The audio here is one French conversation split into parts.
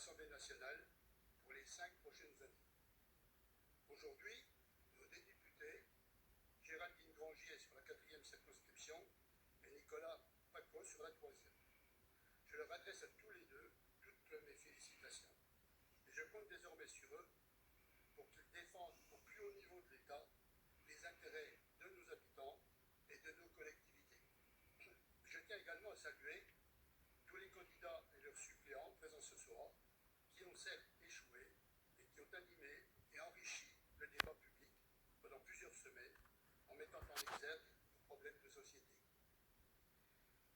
l'Assemblée nationale pour les 5 prochaines années. Aujourd'hui, nos deux députés, Géraldine Grangier sur la 4e circonscription et Nicolas Paco sur la 3e. Je leur adresse à tous les deux toutes mes félicitations. Et je compte désormais sur eux pour qu'ils défendent au plus haut niveau de l'État les intérêts de nos habitants et de nos collectivités. Je tiens également à saluer tous les candidats et leurs suppléants présents ce soir qui ont certes échoué et qui ont animé et enrichi le débat public pendant plusieurs semaines en mettant en exergue les problèmes de société.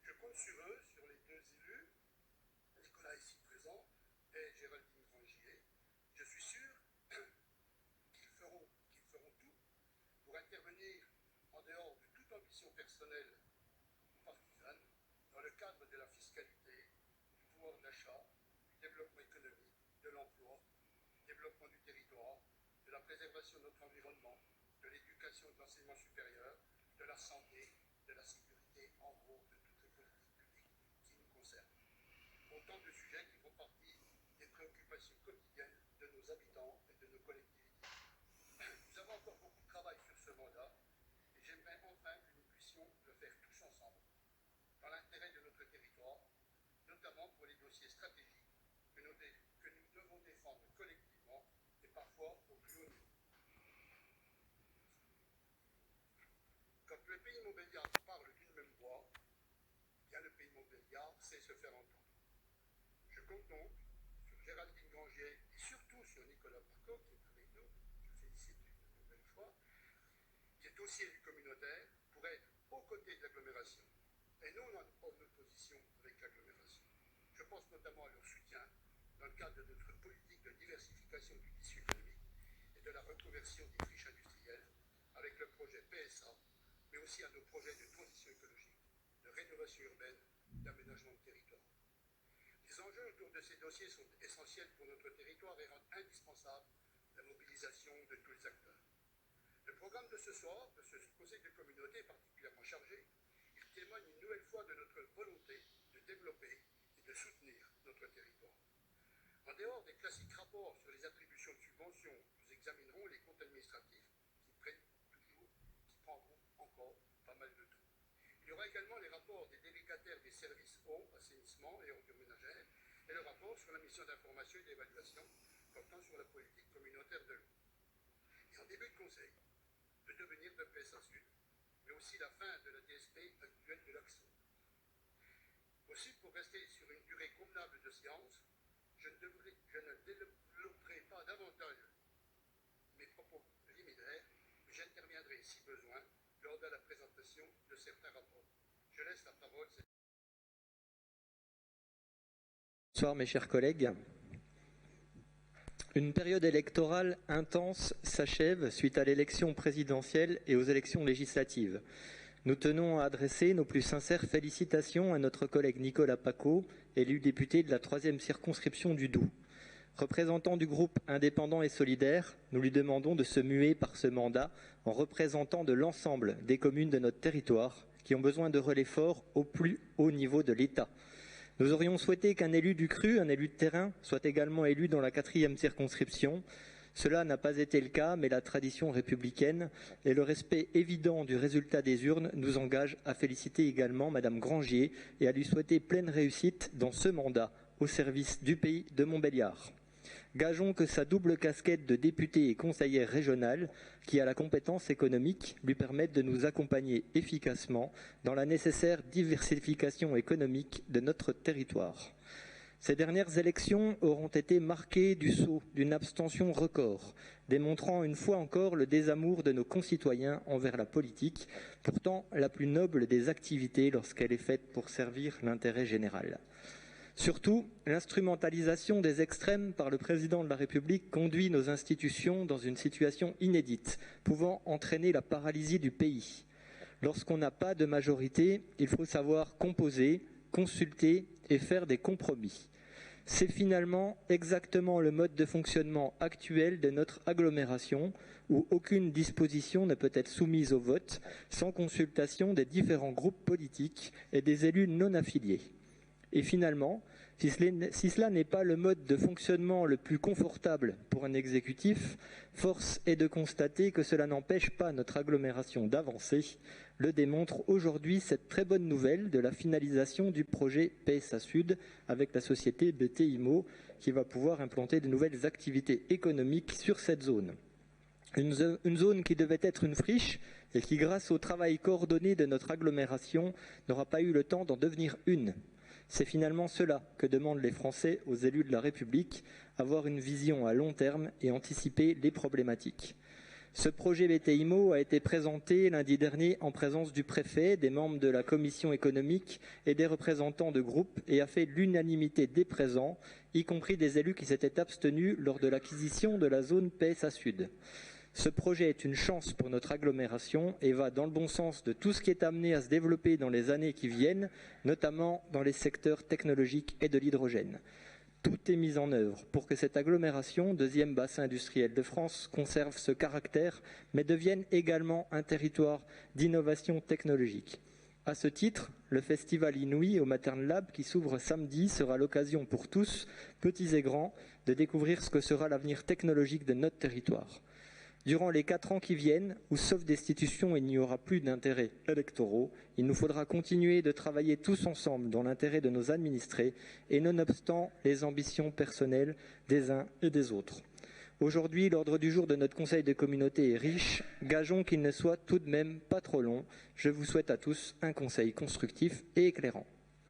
Je compte sur eux, sur les deux élus, Nicolas ici présent et Géraldine Grangier. Je suis sûr qu'ils feront tout pour intervenir en dehors de toute ambition personnelle ou partisane dans le cadre de la fiscalité, du pouvoir d'achat, du développement économique, de l'emploi, du développement du territoire, de la préservation de notre environnement, de l'éducation et de l'enseignement supérieur, de la santé, de la sécurité, en gros, de toutes les politiques publiques qui nous concernent. Autant de sujets qui font partie des préoccupations quotidiennes de nos habitants et de nos collectivités. Nous avons encore beaucoup de travail sur ce mandat et j'aimerais enfin que nous puissions le faire tous ensemble, dans l'intérêt de notre territoire, notamment pour les dossiers stratégiques que nous devons défendre collectivement et parfois au plus haut niveau. Quand le pays Montbéliard parle d'une même voix, bien le pays Montbéliard sait se faire entendre. Je compte donc sur Géraldine Grangier et surtout sur Nicolas Paco qui est avec nous, je félicite une nouvelle fois, qui est aussi élu communautaire pour être aux côtés de l'agglomération et non en opposition avec l'agglomération. Je pense notamment à leur soutien dans le cadre de notre politique de diversification du tissu économique et de la reconversion des friches industrielles avec le projet PSA, mais aussi à nos projets de transition écologique, de rénovation urbaine, d'aménagement de territoire. Les enjeux autour de ces dossiers sont essentiels pour notre territoire et rendent indispensable la mobilisation de tous les acteurs. Le programme de ce soir, de ce conseil de communauté, est particulièrement chargé. Il témoigne une nouvelle fois de notre volonté de développer et de soutenir notre territoire. En dehors des classiques rapports sur les attributions de subventions, nous examinerons les comptes administratifs qui prendront encore pas mal de temps. Il y aura également les rapports des délégataires des services eau, assainissement et ordures ménagères et le rapport sur la mission d'information et d'évaluation portant sur la politique communautaire de l'eau. Et en début de conseil, le devenir de PSA Sud, mais aussi la fin de la DSP actuelle de l'AXO. Aussi, pour rester sur une durée convenable de séance, je ne développerai pas davantage mes propos liminaires, mais j'interviendrai, si besoin, lors de la présentation de certains rapports. Je laisse la parole. Bonsoir mes chers collègues. Une période électorale intense s'achève suite à l'élection présidentielle et aux élections législatives. Nous tenons à adresser nos plus sincères félicitations à notre collègue Nicolas Paco, élu député de la 3e circonscription du Doubs. Représentant du groupe indépendant et solidaire, nous lui demandons de se muer par ce mandat en représentant de l'ensemble des communes de notre territoire qui ont besoin de relais forts au plus haut niveau de l'État. Nous aurions souhaité qu'un élu du cru, un élu de terrain, soit également élu dans la 4e circonscription. Cela n'a pas été le cas, mais la tradition républicaine et le respect évident du résultat des urnes nous engagent à féliciter également Madame Grangier et à lui souhaiter pleine réussite dans ce mandat au service du pays de Montbéliard. Gageons que sa double casquette de députée et conseillère régionale, qui a la compétence économique, lui permette de nous accompagner efficacement dans la nécessaire diversification économique de notre territoire. Ces dernières élections auront été marquées du sceau d'une abstention record, démontrant une fois encore le désamour de nos concitoyens envers la politique, pourtant la plus noble des activités lorsqu'elle est faite pour servir l'intérêt général. Surtout, l'instrumentalisation des extrêmes par le président de la République conduit nos institutions dans une situation inédite, pouvant entraîner la paralysie du pays. Lorsqu'on n'a pas de majorité, il faut savoir composer, consulter et faire des compromis. C'est finalement exactement le mode de fonctionnement actuel de notre agglomération, où aucune disposition ne peut être soumise au vote sans consultation des différents groupes politiques et des élus non affiliés. Et finalement, Si cela n'est pas le mode de fonctionnement le plus confortable pour un exécutif, force est de constater que cela n'empêche pas notre agglomération d'avancer. Le démontre aujourd'hui cette très bonne nouvelle de la finalisation du projet PSA Sud avec la société BT Immo qui va pouvoir implanter de nouvelles activités économiques sur cette zone. Une zone qui devait être une friche et qui, grâce au travail coordonné de notre agglomération, n'aura pas eu le temps d'en devenir une. C'est finalement cela que demandent les Français aux élus de la République, avoir une vision à long terme et anticiper les problématiques. Ce projet BT Immo a été présenté lundi dernier en présence du préfet, des membres de la commission économique et des représentants de groupes et a fait l'unanimité des présents, y compris des élus qui s'étaient abstenus lors de l'acquisition de la zone PSA Sud. Ce projet est une chance pour notre agglomération et va dans le bon sens de tout ce qui est amené à se développer dans les années qui viennent, notamment dans les secteurs technologiques et de l'hydrogène. Tout est mis en œuvre pour que cette agglomération, deuxième bassin industriel de France, conserve ce caractère, mais devienne également un territoire d'innovation technologique. À ce titre, le festival Inouï au Matern Lab qui s'ouvre samedi sera l'occasion pour tous, petits et grands, de découvrir ce que sera l'avenir technologique de notre territoire. Durant les 4 ans qui viennent, où sauf destitution il n'y aura plus d'intérêts électoraux, il nous faudra continuer de travailler tous ensemble dans l'intérêt de nos administrés et nonobstant les ambitions personnelles des uns et des autres. Aujourd'hui, l'ordre du jour de notre conseil de communauté est riche. Gageons qu'il ne soit tout de même pas trop long. Je vous souhaite à tous un conseil constructif et éclairant.